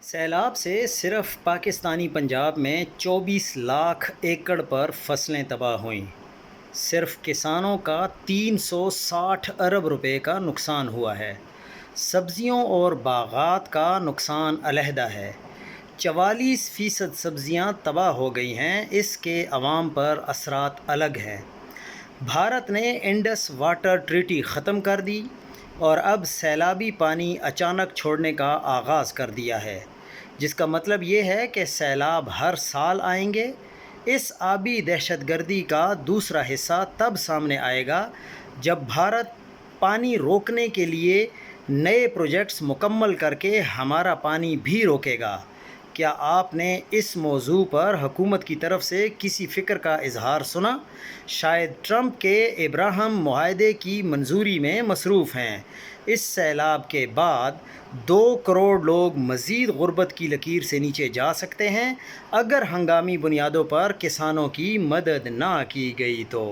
سیلاب سے صرف پاکستانی پنجاب میں 24 لاکھ ایکڑ پر فصلیں تباہ ہوئیں۔ صرف کسانوں کا 360 ارب روپے کا نقصان ہوا ہے۔ سبزیوں اور باغات کا نقصان علیحدہ ہے۔ 44% سبزیاں تباہ ہو گئی ہیں، اس کے عوام پر اثرات الگ ہیں۔ بھارت نے انڈس واٹر ٹریٹی ختم کر دی اور اب سیلابی پانی اچانک چھوڑنے کا آغاز کر دیا ہے، جس کا مطلب یہ ہے کہ سیلاب ہر سال آئیں گے۔ اس آبی دہشت گردی کا دوسرا حصہ تب سامنے آئے گا جب بھارت پانی روکنے کے لیے نئے پروجیکٹس مکمل کر کے ہمارا پانی بھی روکے گا۔ کیا آپ نے اس موضوع پر حکومت کی طرف سے کسی فکر کا اظہار سنا؟ شاید ٹرمپ کے ابراہم معاہدے کی منظوری میں مصروف ہیں۔ اس سیلاب کے بعد 2 کروڑ لوگ مزید غربت کی لکیر سے نیچے جا سکتے ہیں اگر ہنگامی بنیادوں پر کسانوں کی مدد نہ کی گئی تو۔